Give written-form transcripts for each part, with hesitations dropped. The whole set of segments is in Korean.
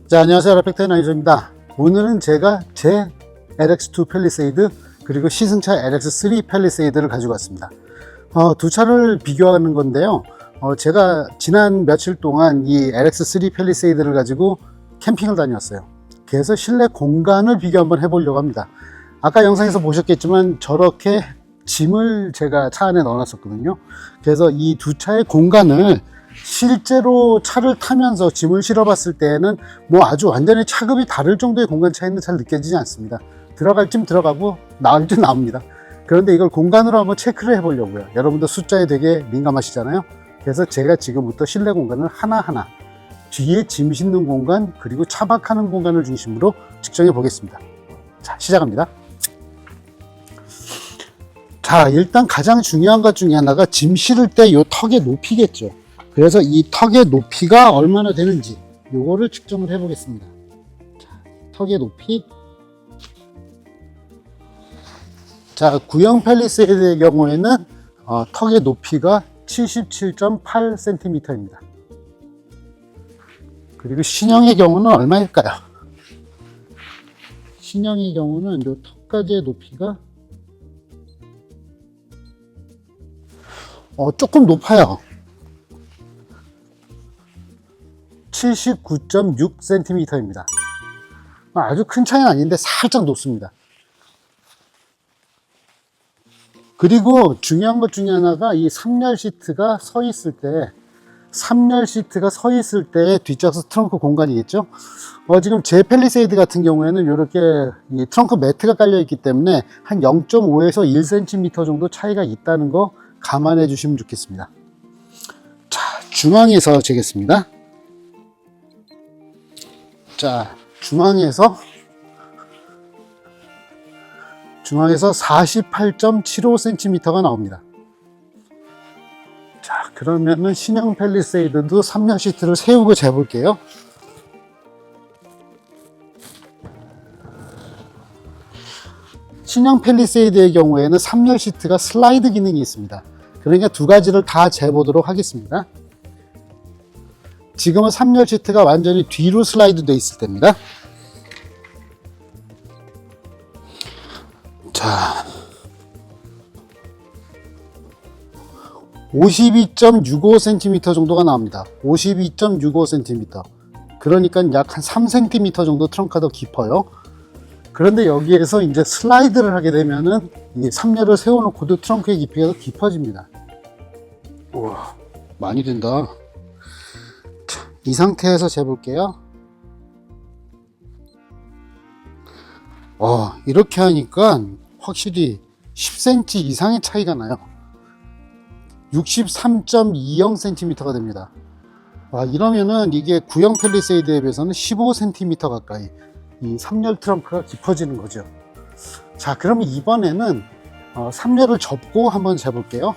자, 안녕하세요. 라펙터 나이저입니다. 오늘은 제가 제 LX2 팰리세이드 그리고 시승차 LX3 팰리세이드를 가지고 왔습니다. 두 차를 비교하는 건데요. 제가 지난 며칠 동안 이 LX3 팰리세이드를 가지고 캠핑을 다녔어요. 그래서 실내 공간을 비교 한번 해보려고 합니다. 아까 영상에서 보셨겠지만 저렇게 짐을 제가 차 안에 넣어놨었거든요. 그래서 이 두 차의 공간을 실제로 차를 타면서 짐을 실어봤을 때에는 뭐 아주 완전히 차급이 다를 정도의 공간 차이는 잘 느껴지지 않습니다. 들어갈 쯤 들어가고 나올 쯤 나옵니다. 그런데 이걸 공간으로 한번 체크를 해보려고요. 여러분도 숫자에 되게 민감하시잖아요. 그래서 제가 지금부터 실내 공간을 하나하나 뒤에 짐 싣는 공간 그리고 차박하는 공간을 중심으로 측정해 보겠습니다. 자, 시작합니다. 자, 일단 가장 중요한 것 중에 하나가 짐 실을 때 이 턱의 높이겠죠. 그래서 이 턱의 높이가 얼마나 되는지 요거를 측정을 해 보겠습니다. 자, 턱의 높이. 자, 구형 팰리세이드의 경우에는 턱의 높이가 77.8cm입니다. 그리고 신형의 경우는 얼마일까요? 신형의 경우는 요 턱까지의 높이가 조금 높아요. 79.6cm입니다. 아주 큰 차이는 아닌데 살짝 높습니다. 그리고 중요한 것 중에 하나가 이 3열 시트가 서 있을 때 3열 시트가 서 있을 때 뒷좌석 트렁크 공간이겠죠. 지금 제 팰리세이드 같은 경우에는 이렇게 이 트렁크 매트가 깔려 있기 때문에 한 0.5에서 1cm 정도 차이가 있다는 거 감안해 주시면 좋겠습니다. 자, 중앙에서 재겠습니다. 자, 중앙에서 48.75cm가 나옵니다. 자, 그러면은 신형 팰리세이드도 3열 시트를 세우고 재볼게요. 신형 팰리세이드의 경우에는 3열 시트가 슬라이드 기능이 있습니다. 그러니까 두 가지를 다 재보도록 하겠습니다. 지금은 3열 시트가 완전히 뒤로 슬라이드 되어 있을 때입니다. 자, 52.65cm 정도가 나옵니다. 52.65cm. 그러니까 약 한 3cm 정도 트렁크가 더 깊어요. 그런데 여기에서 이제 슬라이드를 하게 되면은 이 3열을 세워놓고도 트렁크의 깊이가 더 깊어집니다. 우와, 많이 된다. 자, 이 상태에서 재볼게요. 이렇게 하니까 확실히 10cm 이상의 차이가 나요. 63.20cm가 됩니다. 이러면은 이게 구형 팰리세이드에 비해서는 15cm 가까이 이 3열 트렁크가 깊어지는 거죠. 자, 그러면 이번에는 3열을 접고 한번 재볼게요.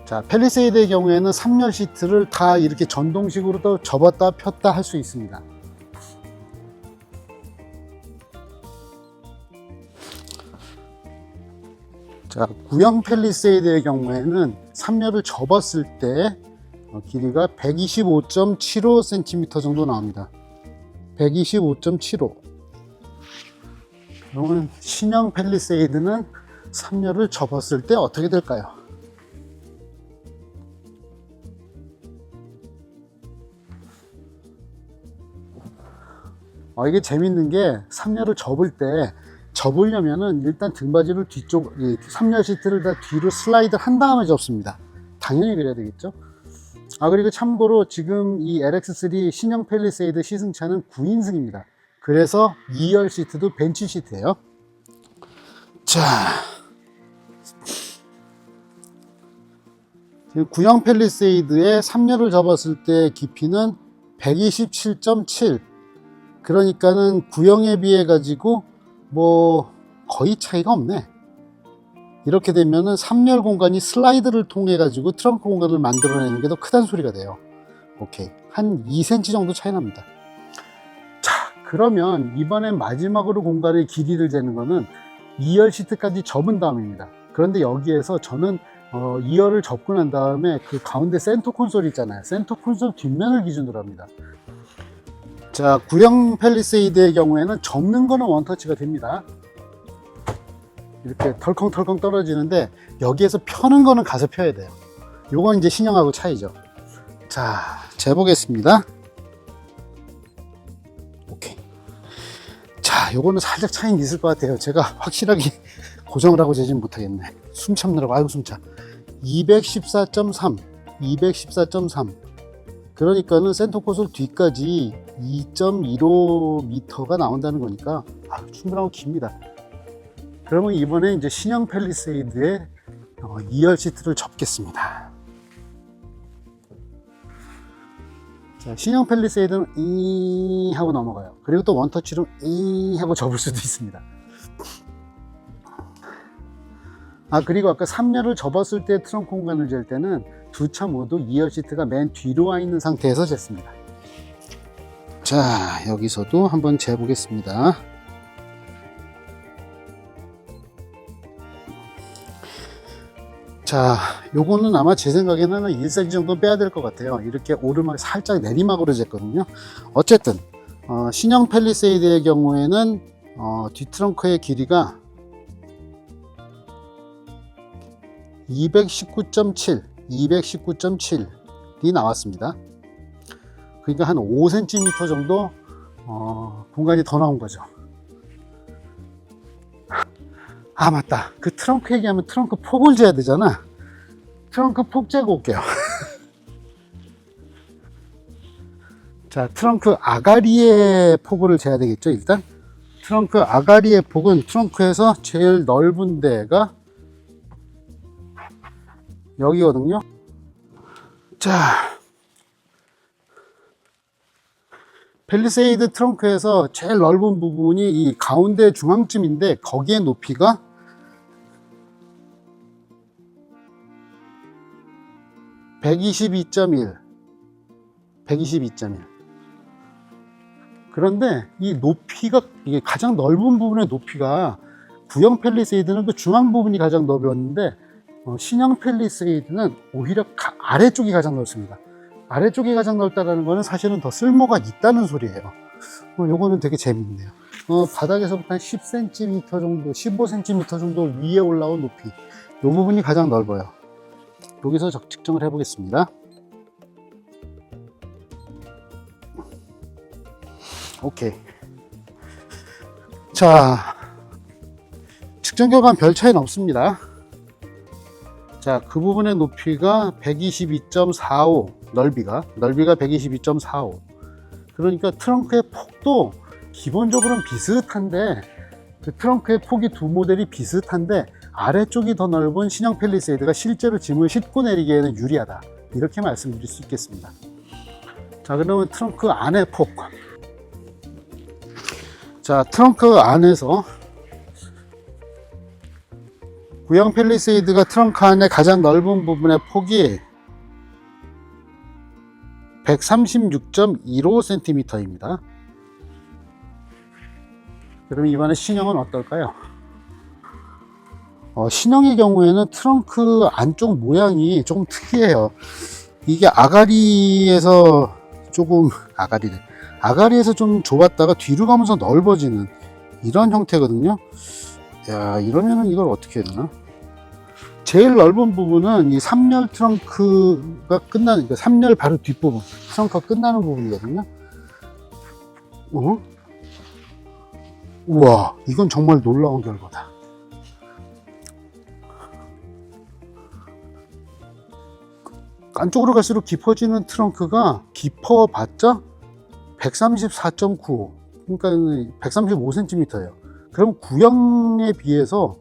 자, 팰리세이드의 경우에는 3열 시트를 다 이렇게 전동식으로도 접었다 폈다 할 수 있습니다. 자, 구형 팰리세이드의 경우에는 3열을 접었을 때 길이가 125.75cm 정도 나옵니다. 125.75. 그러면 신형 팰리세이드는 3열을 접었을 때 어떻게 될까요? 이게 재밌는 게 3열을 접으려면은 일단 등받이를 뒤쪽, 3열 시트를 다 뒤로 슬라이드 한 다음에 접습니다. 당연히 그래야 되겠죠. 그리고 참고로 지금 이 LX3 신형 팰리세이드 시승차는 9인승입니다. 그래서 2열 시트도 벤치 시트예요. 자, 지금 구형 팰리세이드의 3열을 접었을 때 깊이는 127.7. 그러니까는 구형에 비해 가지고 뭐 거의 차이가 없네. 이렇게 되면은 3열 공간이 슬라이드를 통해 가지고 트렁크 공간을 만들어내는 게 더 크다는 소리가 돼요. 오케이, 한 2cm 정도 차이 납니다. 자, 그러면 이번엔 마지막으로 공간의 길이를 재는 거는 2열 시트까지 접은 다음입니다. 그런데 여기에서 저는 2열을 접근한 다음에 그 가운데 센터 콘솔 있잖아요. 센터 콘솔 뒷면을 기준으로 합니다. 자, 구형 팰리세이드의 경우에는 접는 거는 원터치가 됩니다. 이렇게 덜컹덜컹 떨어지는데 여기에서 펴는 거는 가서 펴야 돼요. 요건 이제 신형하고 차이죠. 자, 재보겠습니다. 오케이. 자, 요거는 살짝 차이는 있을 것 같아요. 제가 확실하게 고정을 하고 재진 못하겠네. 숨 참느라고, 아이고 숨차. 214.3 214.3 그러니까는 센터 콘솔 뒤까지 2.15m가 나온다는 거니까 충분하고 깁니다. 그러면 이번에 이제 신형 팰리세이드에 2열 시트를 접겠습니다. 자, 신형 팰리세이드는 이 하고 넘어가요. 그리고 또 원터치로 이 하고 접을 수도 있습니다. 그리고 아까 3열을 접었을 때 트렁크 공간을 잴 때는 두 차 모두 2열 시트가 맨 뒤로 와 있는 상태에서 쟀습니다. 자, 여기서도 한번 재보겠습니다. 자, 요거는 아마 제 생각에는 1cm 정도 빼야 될 것 같아요. 이렇게 오르막 살짝 내리막으로 쟀거든요. 어쨌든 신형 팰리세이드의 경우에는 뒷트렁크의 길이가 219.7이 나왔습니다. 그러니까 한 5cm 정도 공간이 더 나온 거죠. 맞다. 그 트렁크 얘기하면 트렁크 폭을 재야 되잖아. 트렁크 폭 재고 올게요. 자, 트렁크 아가리의 폭을 재야 되겠죠. 일단 트렁크 아가리의 폭은 트렁크에서 제일 넓은 데가 여기거든요. 자, 팰리세이드 트렁크에서 제일 넓은 부분이 이 가운데 중앙쯤인데 거기에 높이가 122.1 그런데 이 높이가, 이게 가장 넓은 부분의 높이가 구형 팰리세이드는 그 중앙 부분이 가장 넓었는데 신형 팰리세이드는 오히려 아래쪽이 가장 넓습니다. 아래쪽이 가장 넓다는 것은 사실은 더 쓸모가 있다는 소리예요. 요거는 되게 재밌네요. 바닥에서부터 한 10cm 정도, 15cm 정도 위에 올라온 높이, 이 부분이 가장 넓어요. 여기서 측정을 해 보겠습니다. 오케이. 자, 측정 결과는 별 차이는 없습니다. 자, 그 부분의 높이가 122.45, 넓이가 122.45. 그러니까 트렁크의 폭도 기본적으로는 비슷한데, 그 트렁크의 폭이 두 모델이 비슷한데 아래쪽이 더 넓은 신형 팰리세이드가 실제로 짐을 싣고 내리기에는 유리하다, 이렇게 말씀드릴 수 있겠습니다. 자, 그러면 트렁크 안의 폭. 자, 트렁크 안에서 구형 팰리세이드가 트렁크 안의 가장 넓은 부분의 폭이 136.15cm입니다. 그럼 이번에 신형은 어떨까요? 신형의 경우에는 트렁크 안쪽 모양이 조금 특이해요. 이게 아가리에서 좀 좁았다가 뒤로 가면서 넓어지는 이런 형태거든요. 야, 이러면은 이걸 어떻게 해야 되나? 제일 넓은 부분은 이 3열 트렁크가 끝나는, 그러니까 3열 바로 뒷부분, 트렁크가 끝나는 부분이거든요. 우와, 이건 정말 놀라운 결과다. 안쪽으로 갈수록 깊어지는 트렁크가 깊어봤자 134.95, 그러니까 135cm예요. 그럼 구형에 비해서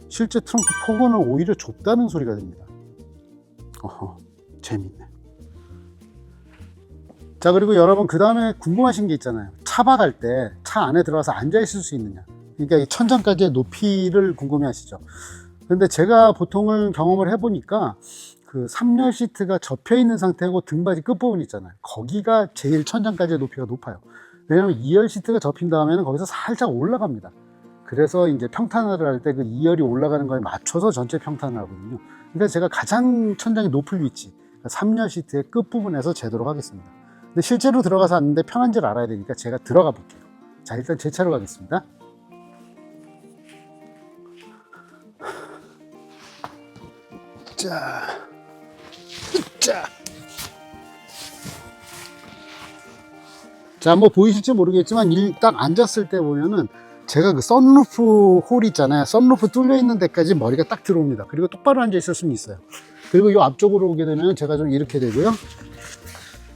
실제 트렁크 폭은 오히려 좁다는 소리가 됩니다. 재밌네. 자, 그리고 여러분 그 다음에 궁금하신 게 있잖아요. 차박할 때 차 안에 들어가서 앉아 있을 수 있느냐, 그러니까 이 천장까지의 높이를 궁금해 하시죠. 근데 제가 보통은 경험을 해보니까 그 3열 시트가 접혀 있는 상태고 등받이 끝부분 있잖아요. 거기가 제일 천장까지의 높이가 높아요. 왜냐면 2열 시트가 접힌 다음에는 거기서 살짝 올라갑니다. 그래서 이제 평탄화를 할 때 그 2열이 올라가는 거에 맞춰서 전체 평탄을 하거든요. 그러니까 제가 가장 천장이 높은 위치, 3열 시트의 끝부분에서 재도록 하겠습니다. 근데 실제로 들어가서 왔는데 편한지를 알아야 되니까 제가 들어가 볼게요. 자, 일단 제 차로 가겠습니다. 자, 뭐 보이실지 모르겠지만 딱 앉았을 때 보면은 제가 그 썬루프 홀 있잖아요. 썬루프 뚫려 있는 데까지 머리가 딱 들어옵니다. 그리고 똑바로 앉아 있을 수는 있어요. 그리고 이 앞쪽으로 오게 되면 제가 좀 이렇게 되고요.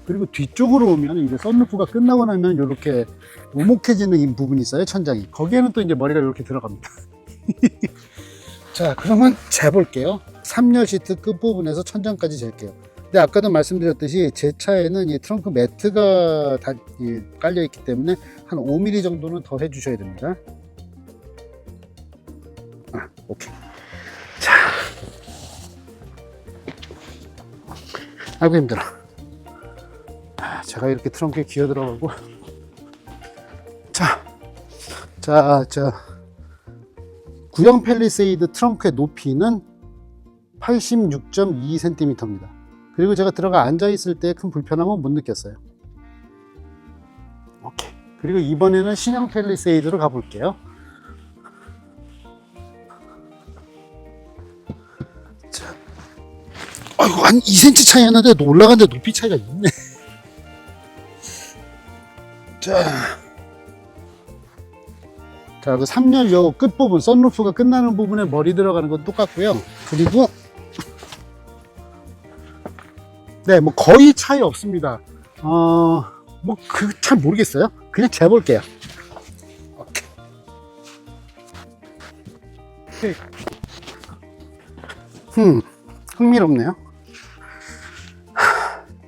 그리고 뒤쪽으로 오면 이제 썬루프가 끝나고 나면 이렇게 오목해지는 이 부분이 있어요. 천장이. 거기에는 또 이제 머리가 이렇게 들어갑니다. 자, 그러면 재볼게요. 3열 시트 끝부분에서 천장까지 잴게요. 근데 아까도 말씀드렸듯이 제 차에는 이 트렁크 매트가 다 깔려 있기 때문에 한 5mm 정도는 더 해주셔야 됩니다. 오케이. 자, 아이고 힘들어. 제가 이렇게 트렁크에 기어 들어가고. 자, 구형 팰리세이드 트렁크의 높이는 86.2cm입니다. 그리고 제가 들어가 앉아 있을 때 큰 불편함은 못 느꼈어요. 오케이. 그리고 이번에는 신형 팰리세이드로 가볼게요. 자, 아이고, 한 2cm 차이였는데 올라가는데 높이 차이가 있네. 자, 그 3열 요 끝부분, 썬루프가 끝나는 부분에 머리 들어가는 건 똑같고요. 그리고 네, 뭐 거의 차이 없습니다. 뭐 잘 모르겠어요. 그냥 재볼게요. 오케이. 흥미롭네요.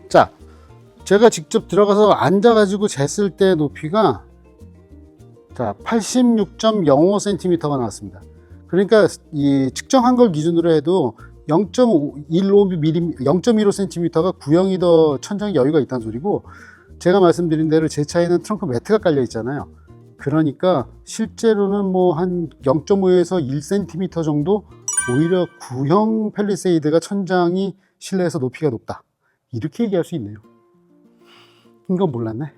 자, 제가 직접 들어가서 앉아가지고 jes을 때 높이가 자 86.05cm가 나왔습니다. 그러니까 이 측정한 걸 기준으로 해도 0.15cm가 구형이 더 천장에 여유가 있다는 소리고, 제가 말씀드린 대로 제 차에는 트렁크 매트가 깔려 있잖아요. 그러니까 실제로는 뭐 한 0.5에서 1cm 정도 오히려 구형 팰리세이드가 천장이 실내에서 높이가 높다, 이렇게 얘기할 수 있네요. 이건 몰랐네.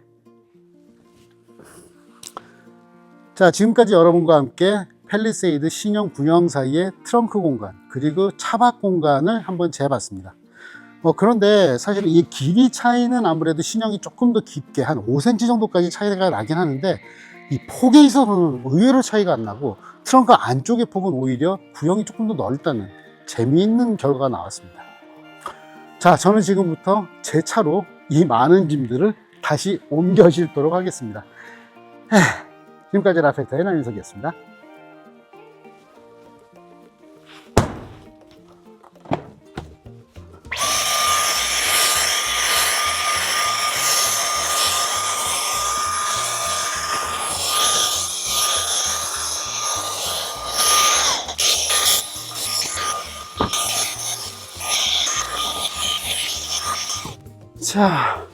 자, 지금까지 여러분과 함께 팰리세이드 신형 구형 사이의 트렁크 공간 그리고 차박 공간을 한번 재봤습니다. 그런데 사실 이 길이 차이는 아무래도 신형이 조금 더 깊게 한 5cm 정도까지 차이가 나긴 하는데, 이 폭에 있어서는 의외로 차이가 안 나고 트렁크 안쪽의 폭은 오히려 구형이 조금 더 넓다는 재미있는 결과가 나왔습니다. 자, 저는 지금부터 제 차로 이 많은 짐들을 다시 옮겨 싣도록 하겠습니다. 지금까지 라페터의 남윤석이었습니다. 자,